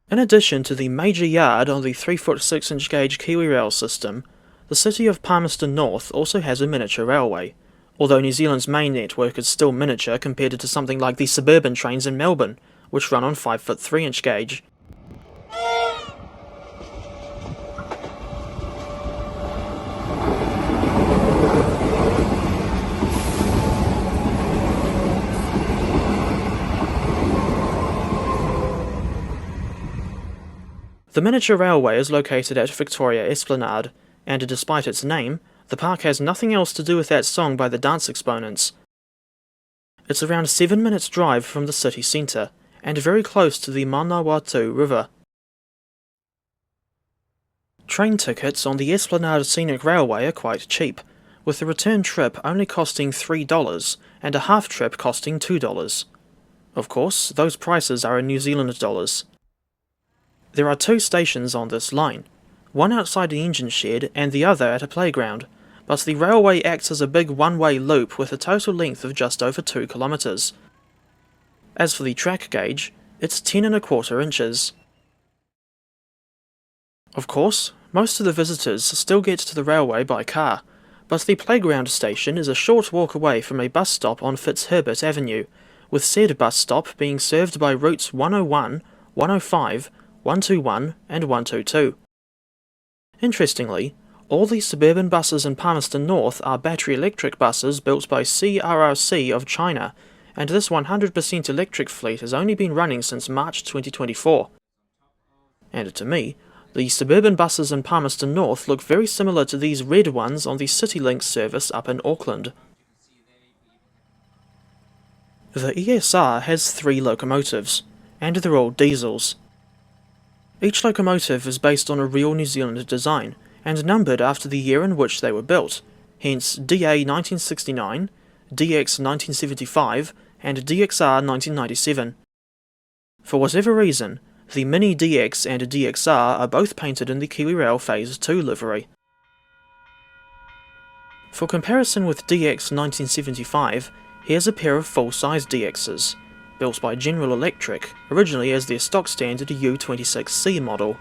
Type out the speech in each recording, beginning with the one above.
In addition to the major yard on the 3-foot 6-inch gauge Kiwi rail system, the city of Palmerston North also has a miniature railway, although New Zealand's main network is still miniature compared to something like the suburban trains in Melbourne, which run on 5-foot 3-inch gauge. The miniature railway is located at Victoria Esplanade, and despite its name, the park has nothing else to do with that song by the dance exponents. It's around 7 minutes drive from the city centre, and very close to the Manawatu River. Train tickets on the Esplanade Scenic Railway are quite cheap, with the return trip only costing $3 and a half trip costing $2. Of course, those prices are in New Zealand dollars. There are 2 stations on this line, one outside the engine shed and the other at a playground, but the railway acts as a big one-way loop with a total length of just over 2 kilometres. As for the track gauge, it's 10¼ inches. Of course, most of the visitors still get to the railway by car, but the playground station is a short walk away from a bus stop on Fitzherbert Avenue, with said bus stop being served by routes 101, 105, 121 and 122. Interestingly, all the suburban buses in Palmerston North are battery electric buses built by CRRC of China, and this 100% electric fleet has only been running since March 2024. And to me, the suburban buses in Palmerston North look very similar to these red ones on the CityLink service up in Auckland. The ESR has 3 locomotives, and they're all diesels. Each locomotive is based on a real New Zealand design, and numbered after the year in which they were built, hence DA 1969, DX 1975, and DXR 1997. For whatever reason, the Mini DX and DXR are both painted in the KiwiRail Phase 2 livery. For comparison with DX 1975, here's a pair of full-size DXs, built by General Electric, originally as their stock standard U26C model.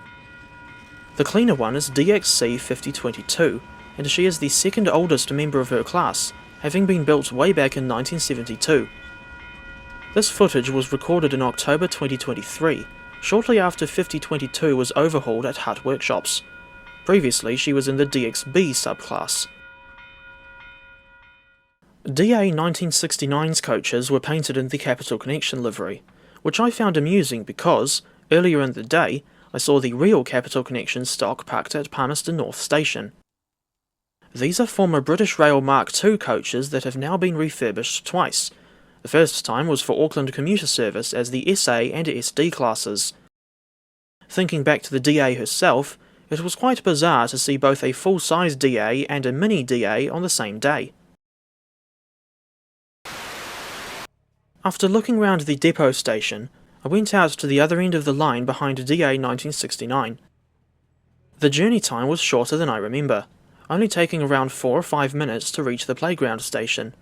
The cleaner one is DXC 5022, and she is the second oldest member of her class, having been built way back in 1972. This footage was recorded in October 2023, shortly after 5022 was overhauled at Hutt Workshops. Previously she was in the DXB subclass. DA 1969's coaches were painted in the Capital Connection livery, which I found amusing because, earlier in the day, I saw the real Capital Connection stock parked at Palmerston North Station. These are former British Rail Mark II coaches that have now been refurbished twice. The first time was for Auckland commuter service as the SA and SD classes. Thinking back to the DA herself, it was quite bizarre to see both a full-size DA and a mini DA on the same day. After looking round the depot station, I went out to the other end of the line behind DA 1969. The journey time was shorter than I remember, only taking around 4 or 5 minutes to reach the playground station.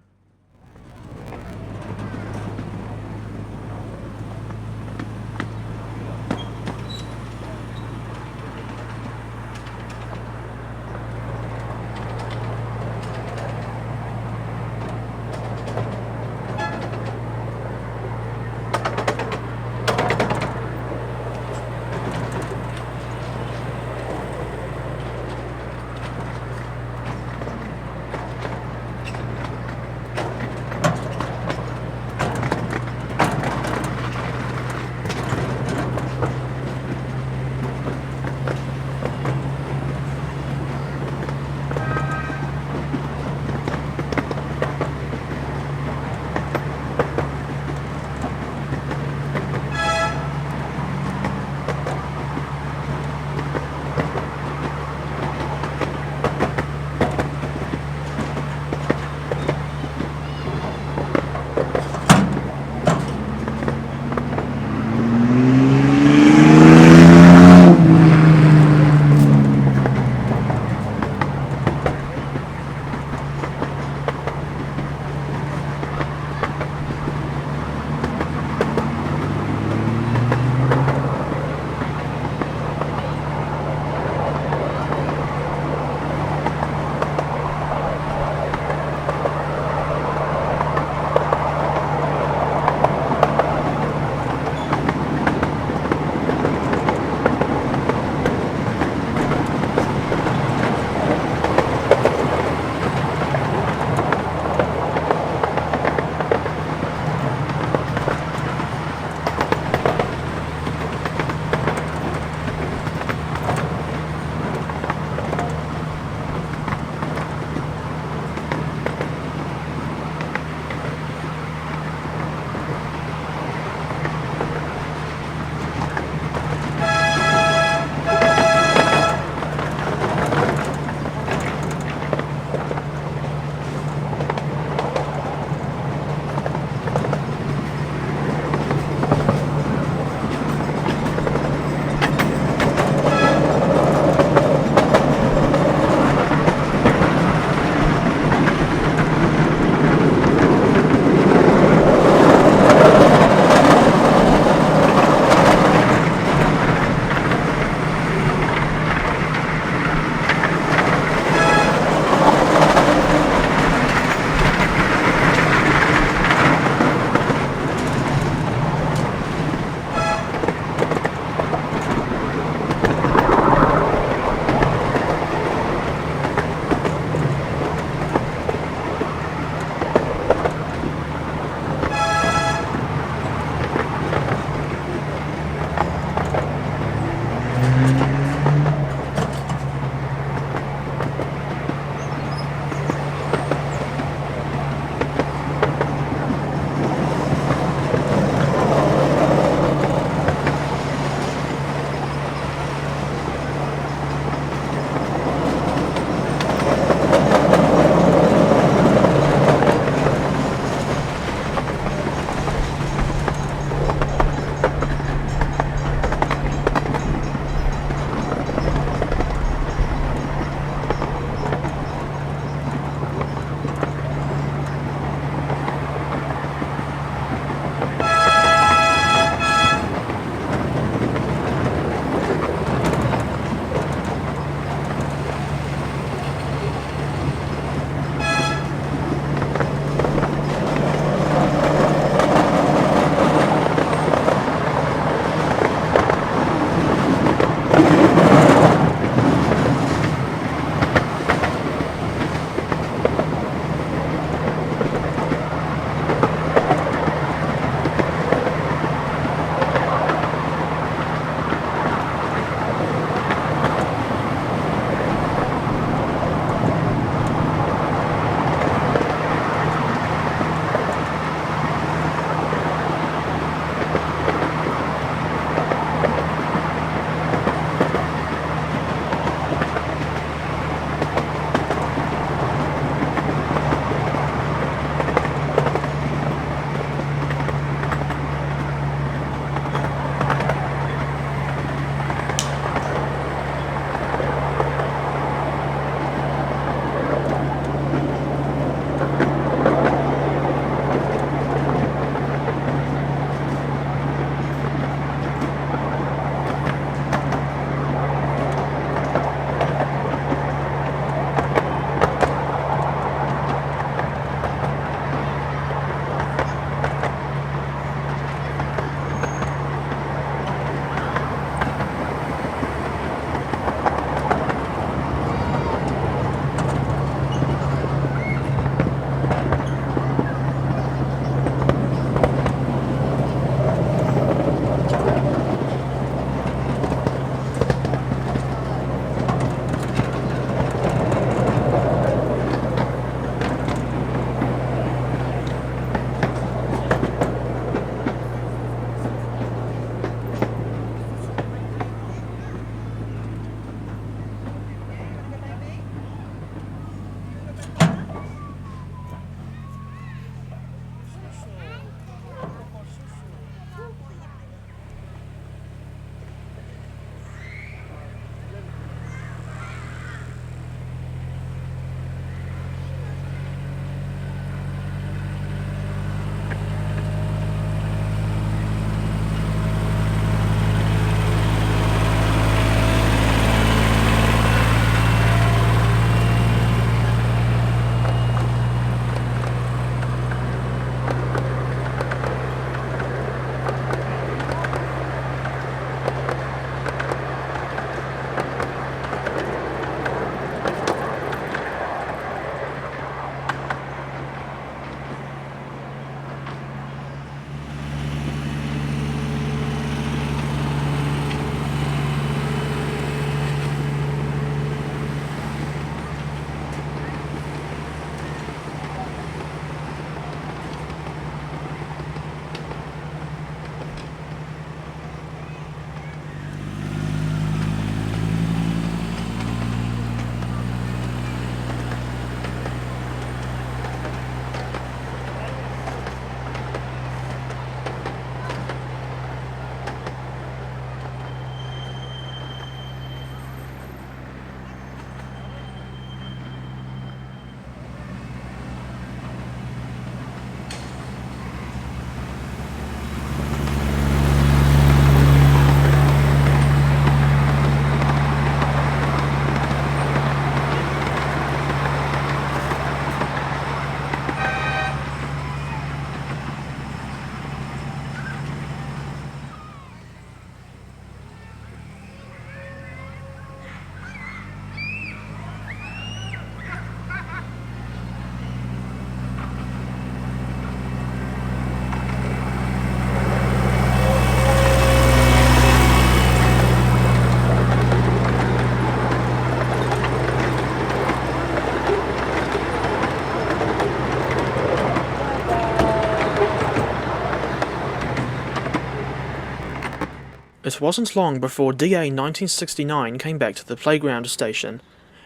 It wasn't long before DA 1969 came back to the playground station,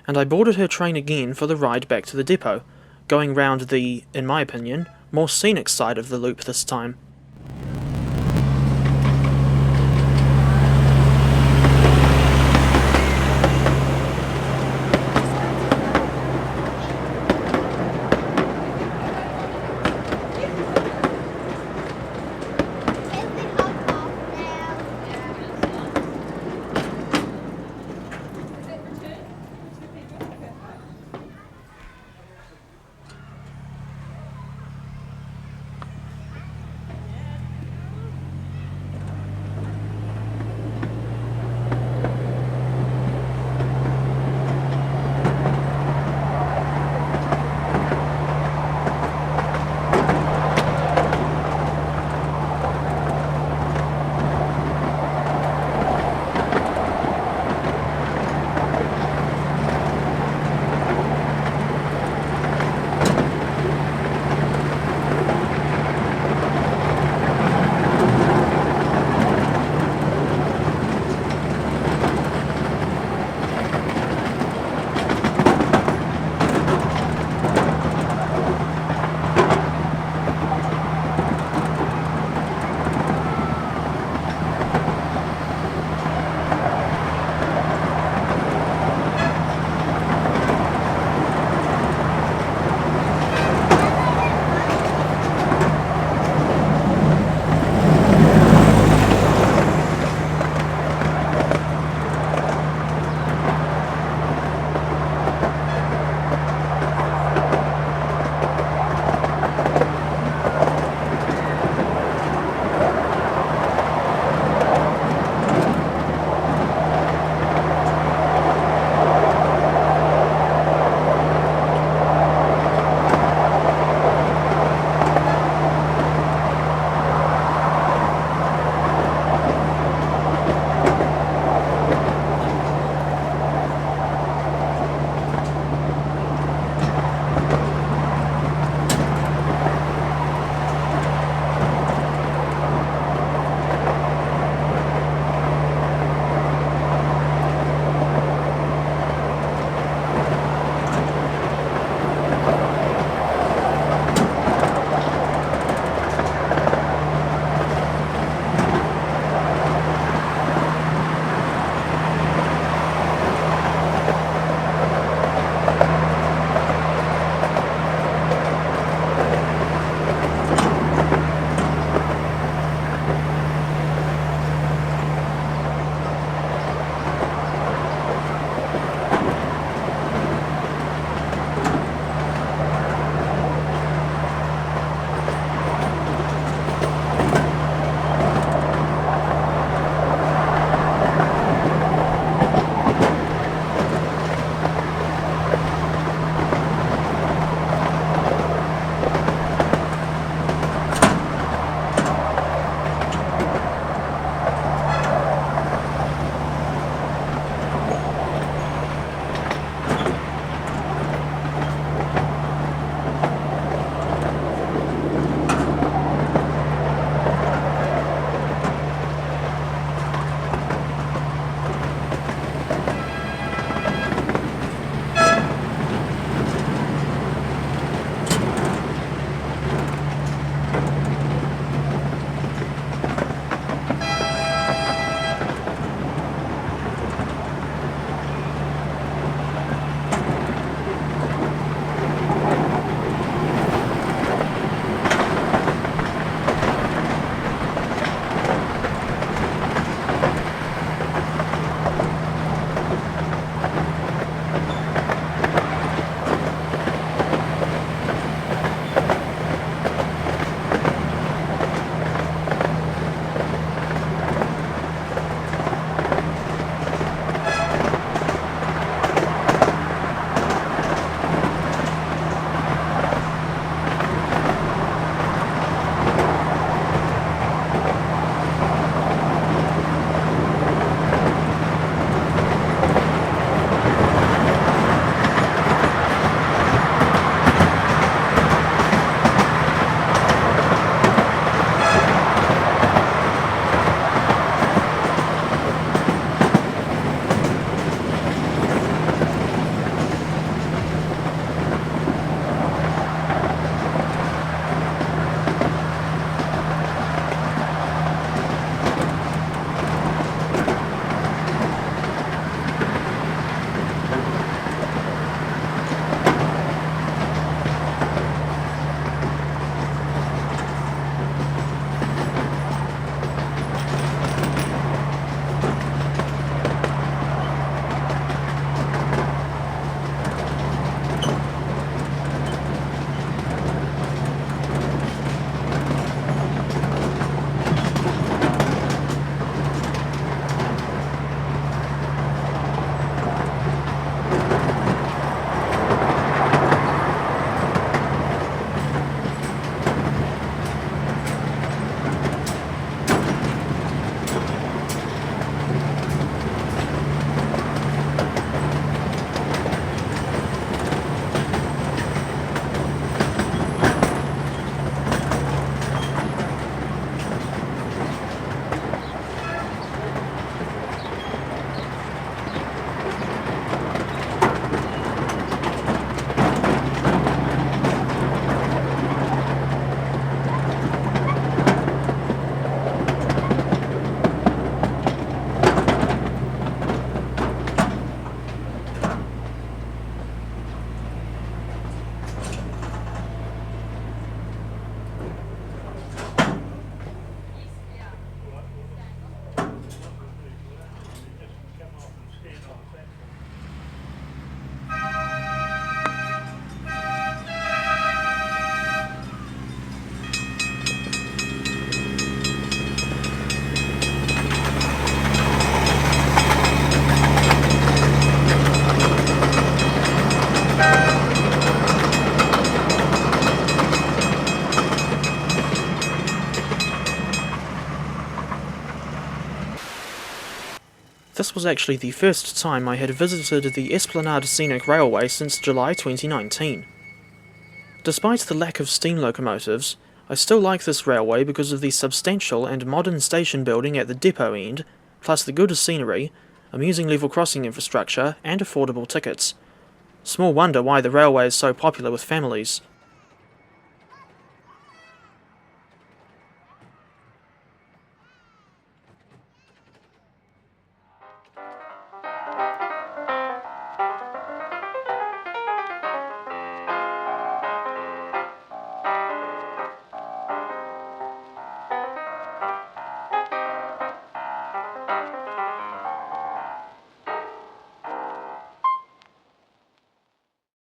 and I boarded her train again for the ride back to the depot, going round the, in my opinion, more scenic side of the loop this time. This was actually the first time I had visited the Esplanade Scenic Railway since July 2019. Despite the lack of steam locomotives, I still like this railway because of the substantial and modern station building at the depot end, plus the good scenery, amusing level crossing infrastructure, and affordable tickets. Small wonder why the railway is so popular with families.